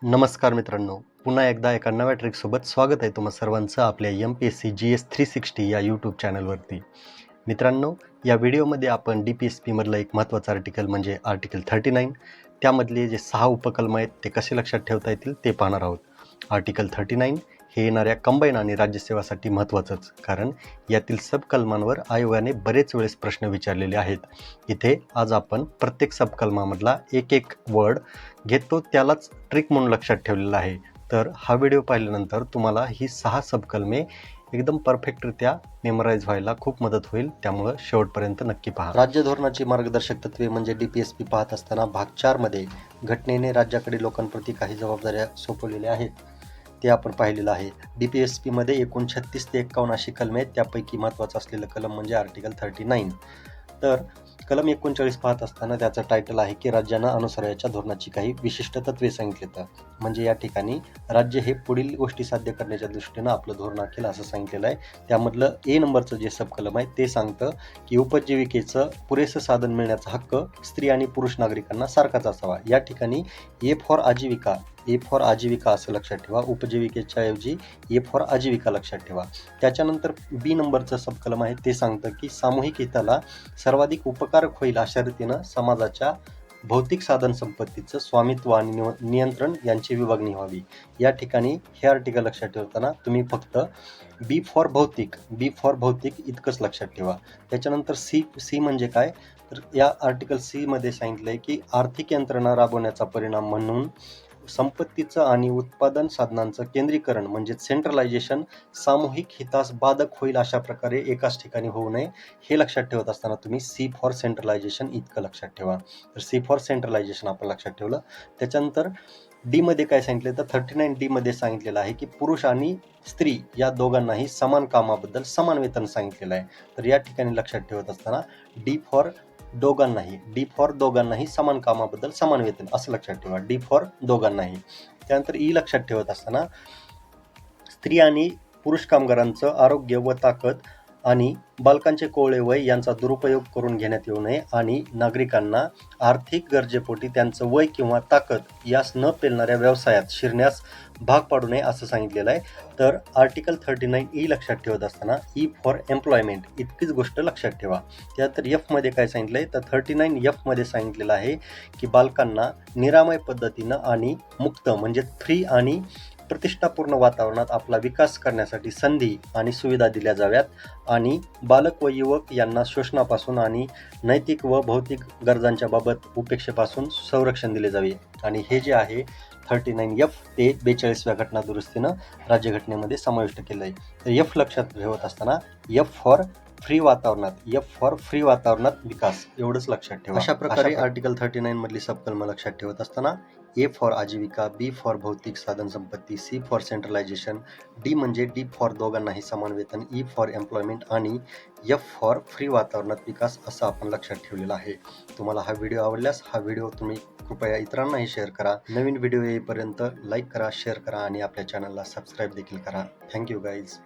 नमस्कार मित्रांनो, पुन्हा एकदा एका नव्या ट्रिकसोबत स्वागत आहे तुम्हा सर्वांचं आपल्या MPSC GS 360 या यूट्यूब चॅनलवरती. मित्रांनो, या व्हिडिओमध्ये आपण DPSP मधलं एक महत्त्वाचं आर्टिकल म्हणजे आर्टिकल 39 त्यामधले जे 6 उपकलम आहेत ते कसे लक्षात ठेवता येतील ते पाहणार आहोत. आर्टिकल 39 हे येणाऱ्या कंबाईन आणि राज्यसेवासाठी महत्त्वाचंच, कारण यातील सबकलमांवर आयोगाने बरेच वेळेस प्रश्न विचारलेले आहेत. इथे आज आपण प्रत्येक सबकलमामधला एक एक वर्ड घेतो त्यालाच ट्रिक म्हणून लक्षात ठेवलेला आहे. तर हा व्हिडिओ पाहिल्यानंतर तुम्हाला ही 6 सबकलमे एकदम परफेक्टरित्या मेमोराईज व्हायला खूप मदत होईल, त्यामुळं शेवटपर्यंत नक्की पहा. राज्य धोरणाची मार्गदर्शक तत्वे म्हणजे DPSP पाहत असताना भाग 4 मध्ये घटनेने राज्याकडे लोकांप्रती काही जबाबदाऱ्या सोपवलेल्या आहेत ते आपण पाहिलेलं आहे. DPSP मध्ये एकूण 36 ते 51 अशी कलमे आहेत. त्यापैकी महत्त्वाचं असलेलं कलम म्हणजे आर्टिकल 39. तर कलम 39 पाहत असताना त्याचं टायटल आहे की राज्यांना अनुसरायच्या धोरणाची काही विशिष्ट तत्वे सांगितलेत. म्हणजे या ठिकाणी राज्य हे पुढील गोष्टी साध्य करण्याच्या दृष्टीनं आपलं धोरण आखेल असं सांगितलेलं आहे. त्यामधलं ए नंबरचं जे सबकलम आहे ते सांगतं की उपजीविकेचं पुरेसं साधन मिळण्याचा हक्क स्त्री आणि पुरुष नागरिकांना सारखाच असावा. या ठिकाणी ए फॉर आजीविका असं लक्षात ठेवा. उपजीविकेच्या ऐवजी ए फॉर आजीविका लक्षात ठेवा. त्याच्यानंतर बी नंबरचं सबकलम आहे ते सांगतं की सामूहिक हिताला सर्वाधिक उपकारक होईल अशा रीतीनं समाजाच्या भौतिक साधन संपत्तीचं स्वामित्व आणि नियंत्रण यांची विभागणी व्हावी. या ठिकाणी हे आर्टिकल लक्षात ठेवताना तुम्ही फक्त बी फॉर भौतिक इतकंच लक्षात ठेवा. त्याच्यानंतर सी म्हणजे काय, तर या आर्टिकल सी मध्ये सांगितलंय की आर्थिक यंत्रणा राबवण्याचा परिणाम म्हणून संपत्तीचं आणि उत्पादन साधनांचं केंद्रीकरण म्हणजे सेंट्रलायझेशन सामूहिक हितास बाधक होईल अशा प्रकारे एकाच ठिकाणी होऊ नये हे लक्षात ठेवत असताना तुम्ही सी फॉर सेंट्रलायझेशन इतकं लक्षात ठेवा. तर सी फॉर सेंट्रलायझेशन आपण लक्षात ठेवलं. त्याच्यानंतर डी मध्ये काय सांगितलं तर 39D मध्ये सांगितलेलं आहे की पुरुष आणि स्त्री या दोघांनाही समान कामाबद्दल समान वेतन सांगितलेलं आहे. तर या ठिकाणी लक्षात ठेवत असताना डी फॉर दोघांनाही समान कामाबद्दल समान वेतन असं लक्षात ठेवा. डी फॉर दोघांनाही. त्यानंतर ई लक्षात ठेवत असताना स्त्री आणि पुरुष कामगारांचं आरोग्य व ताकद आणि बालकांचे कोवळे वय यांचा दुरुपयोग करून घेण्यात येऊ नये आणि नागरिकांना आर्थिक गरजेपोटी त्यांचं वय किंवा ताकद यास न पेलणाऱ्या व्यवसायात शिरण्यास भाग पाडू नये असं सांगितलेलं आहे. तर आर्टिकल 39E लक्षात ठेवत असताना ई फॉर एम्प्लॉयमेंट इतकीच गोष्ट लक्षात ठेवा. त्यानंतर एफ मध्ये काय सांगितलंय तर 39F मध्ये सांगितलेलं आहे की बालकांना निरामय पद्धतीनं आणि मुक्त म्हणजे फ्री आणि प्रतिष्ठापूर्ण वातावरणात आपला विकास करण्यासाठी संधी आणि सुविधा दिल्या जाव्यात आणि बालक व युवक यांना शोषणापासून आणि नैतिक व भौतिक गरजांच्या बाबत उपेक्षेपासून संरक्षण दिले जावे. आणि हे जे आहे 39F ते 42व्या घटना दुरुस्तीनं राज्यघटनेमध्ये समाविष्ट केलं आहे. तर एफ लक्षात ठेवत असताना एफ फॉर फ्री वातावरणात विकास एवढंच लक्षात ठेवा. अशा प्रकारे आर्टिकल 39 मधली सबकलम लक्षात ठेवत असताना ए फॉर आजीविका, बी फॉर भौतिक साधन संपत्ती, सी फॉर सेंट्रलायझेशन, डी म्हणजे डी फॉर दोघांनाही समान वेतन, ई फॉर एम्प्लॉयमेंट आणि एफ फॉर फ्री वातावरणात विकास असं आपण लक्षात ठेवलेलं आहे. तुम्हाला हा व्हिडिओ आवडल्यास हा व्हिडिओ तुम्ही कृपया इतरांनाही शेअर करा. नवीन व्हिडिओ येईपर्यंत लाईक करा, शेअर करा आणि आपल्या चॅनलला सबस्क्राईब देखील करा. Thank you guys.